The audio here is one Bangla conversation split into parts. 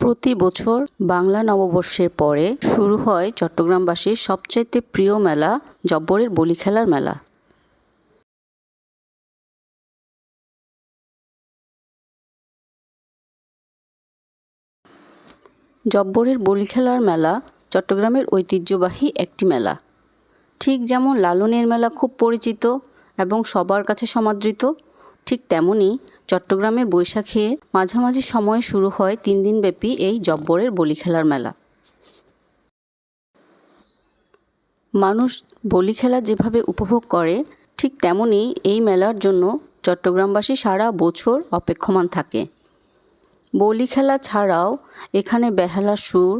প্রতি বছর বাংলা নববর্ষের পরে শুরু হয় চট্টগ্রামবাসীর সবচাইতে প্রিয় মেলা জব্বরের বলি খেলার মেলা। জব্বরের বলি খেলার মেলা চট্টগ্রামের ঐতিহ্যবাহী একটি মেলা। ঠিক যেমন লালনের মেলা খুব পরিচিত এবং সবার কাছে সমাদৃত, ঠিক তেমনি চট্টগ্রামের বৈশাখে মাঝামাঝি সময়ে শুরু হয় 3 দিনব্যাপী এই জব্বরের বলি খেলার মেলা। মানুষ বলি খেলা যেভাবে উপভোগ করে ঠিক তেমনি এই মেলার জন্য চট্টগ্রামবাসী সারা বছর অপেক্ষমান থাকে। বলি খেলা ছাড়াও এখানে বেহালার সুর,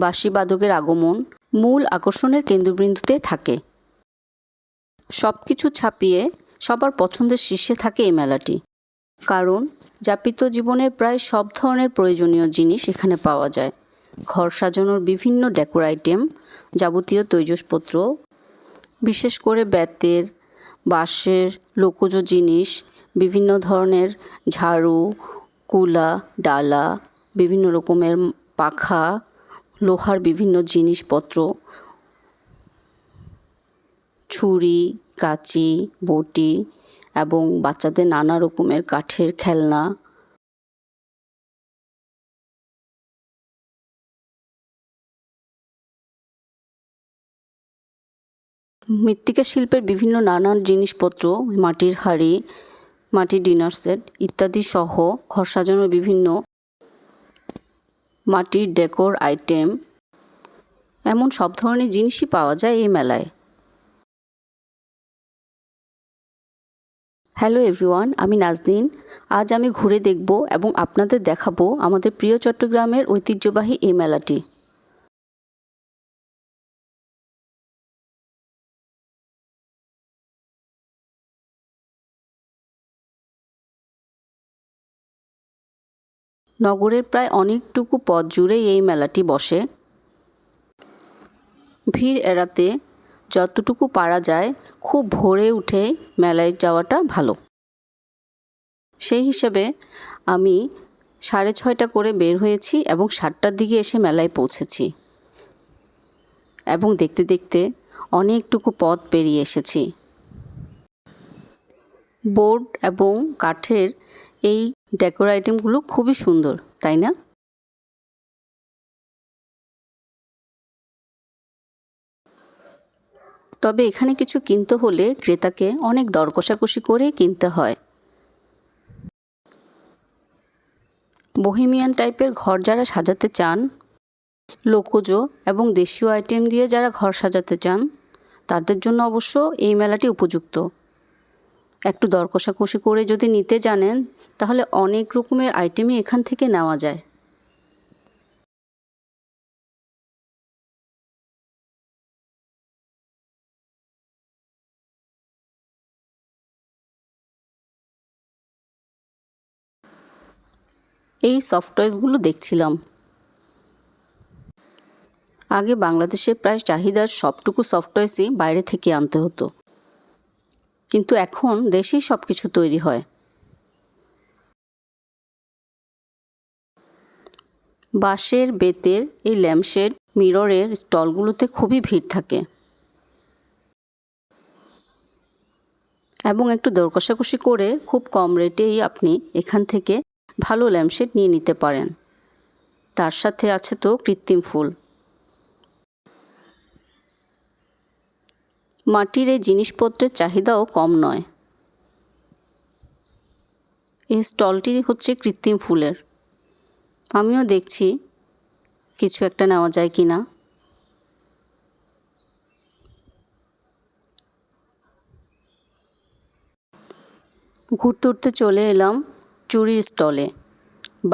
বাঁশিবাদকের আগমন মূল আকর্ষণের কেন্দ্রবিন্দুতে থাকে। সব কিছু ছাপিয়ে সবার পছন্দের শীর্ষে থাকে এই মেলাটি, কারণ যাপিত জীবনের প্রায় সব ধরনের প্রয়োজনীয় জিনিস এখানে পাওয়া যায়। ঘর সাজানোর বিভিন্ন ডেকোর আইটেম, যাবতীয় তৈজসপত্র, বিশেষ করে বেতের, বাঁশের লোকজ জিনিস, বিভিন্ন ধরনের ঝাড়ু, কুলা, ডালা, বিভিন্ন রকমের পাখা, লোহার বিভিন্ন জিনিসপত্র, ছুরি, কাঁচি, বটি এবং বাচ্চাদের নানা রকমের কাঠের খেলনা। মৃত্তিকা শিল্পের বিভিন্ন নানান জিনিসপত্র, মাটির হাঁড়ি, মাটির ডিনার সেট ইত্যাদি সহ ঘর সাজানোর বিভিন্ন মাটির ডেকোর আইটেম, এমন সব ধরনের জিনিসই পাওয়া যায় এই মেলায়। হ্যালো এভরিওয়ান, আমি নাজনীন। আজ আমি ঘুরে দেখব এবং আপনাদের দেখাবো আমাদের প্রিয় চট্টগ্রামের ঐতিহ্যবাহী এই মেলাটি। নগরের প্রায় অনেকটুকু পথ জুড়েই এই মেলাটি বসে। ভিড় এড়াতে যতটুকু পারা যায় খুব ভোরে উঠে মেলায় যাওয়াটা ভালো। সেই হিসেবে আমি 6:30 করে বের হয়েছি এবং 7টার দিকে এসে মেলায় পৌঁছেছি এবং দেখতে দেখতে অনেকটুকু পথ পেরিয়ে এসেছি। বোর্ড এবং কাঠের এই ডেকোর আইটেমগুলো খুবই সুন্দর, তাই না? তবে এখানে কিছু কিনতে হলে ক্রেতাকে অনেক দর কষাকষি করে কিনতে হয়। বোহেমিয়ান টাইপের ঘর যারা সাজাতে চান, লোকজ এবং দেশীয় আইটেম দিয়ে যারা ঘর সাজাতে চান, তাদের জন্য অবশ্য এই মেলাটি উপযুক্ত। একটু দর কষাকষি করে যদি নিতে জানেন তাহলে অনেক রকমের আইটেমই এখান থেকে নেওয়া যায়। এই সফট টয়েসগুলো দেখছিলাম। আগে বাংলাদেশে প্রায় চাহিদার সবটুকু সফট টয়েসই বাইরে থেকে আনতে হতো, কিন্তু এখন দেশেই সব কিছু তৈরি হয়। বাঁশের, বেতের এই ল্যাম্পশেড, মিররের স্টলগুলোতে খুবই ভিড় থাকে এবং একটু দর কষাকষি করে খুব কম রেটেই আপনি এখান থেকে ভালো ল্যাম্পশেড নিয়ে নিতে পারেন। তার সাথে আছে তো কৃত্রিম ফুল। মাটির এই জিনিসপত্রের চাহিদাও কম নয়। এই স্টলটি হচ্ছে কৃত্রিম ফুলের। আমিও দেখছি কিছু একটা নেওয়া যায় কি না। ঘুরতে ঘুরতে চলে এলাম চুড়ির স্টলে,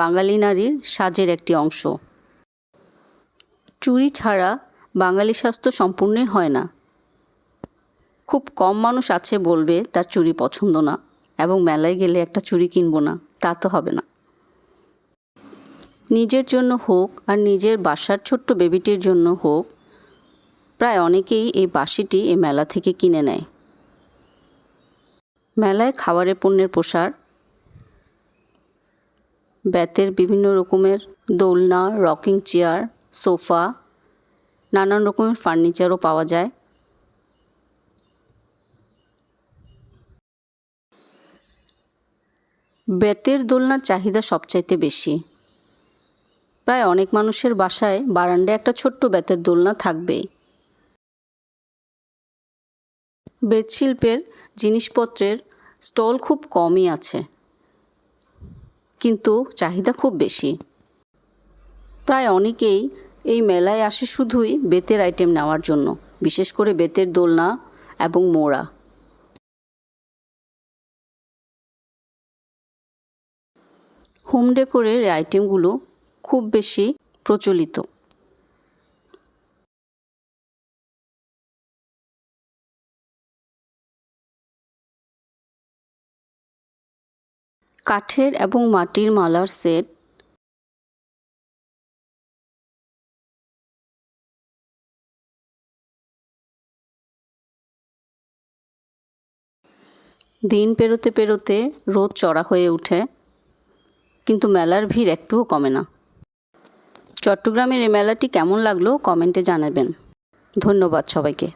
বাঙালি নারীর সাজের একটি অংশ। চুড়ি ছাড়া বাঙালি সাজ তো সম্পূর্ণই হয় না। খুব কম মানুষ আছে বলবে তার চুড়ি পছন্দ না এবং মেলায় গেলে একটা চুড়ি কিনবো না, তা তো হবে না। নিজের জন্য হোক আর নিজের বাসার ছোট্ট বেবিটির জন্য হোক, প্রায় অনেকেই এই বাঁশিটি এই মেলা থেকে কিনে নেয়। মেলায় খাবারের পণ্যের প্রসার, বেতের বিভিন্ন রকমের দোলনা, রকিং চেয়ার, সোফা, নানান রকমের ফার্নিচারও পাওয়া যায়। বেতের দোলনার চাহিদা সবচাইতে বেশি। প্রায় অনেক মানুষের বাসায় বারান্দায় একটা ছোট্ট বেতের দোলনা থাকবেই। বেত শিল্পের জিনিসপত্রের স্টল খুব কমই আছে, কিন্তু চাহিদা খুব বেশি। প্রায় অনেকেই এই মেলায় আসে শুধুই বেতের আইটেম নেওয়ার জন্য, বিশেষ করে বেতের দোলনা এবং মোড়া। হোম ডেকোরের এই আইটেমগুলো খুব বেশি প্রচলিত। কাঠের এবং মাটির মালার সেট, দিন পেরোতে পেরোতে রোদ চড়া হয়ে ওঠে, কিন্তু মেলার ভিড় একটুও কমে না। চট্টগ্রামের এই মেলাটি কেমন লাগলো কমেন্টে জানাবেন। ধন্যবাদ সবাইকে।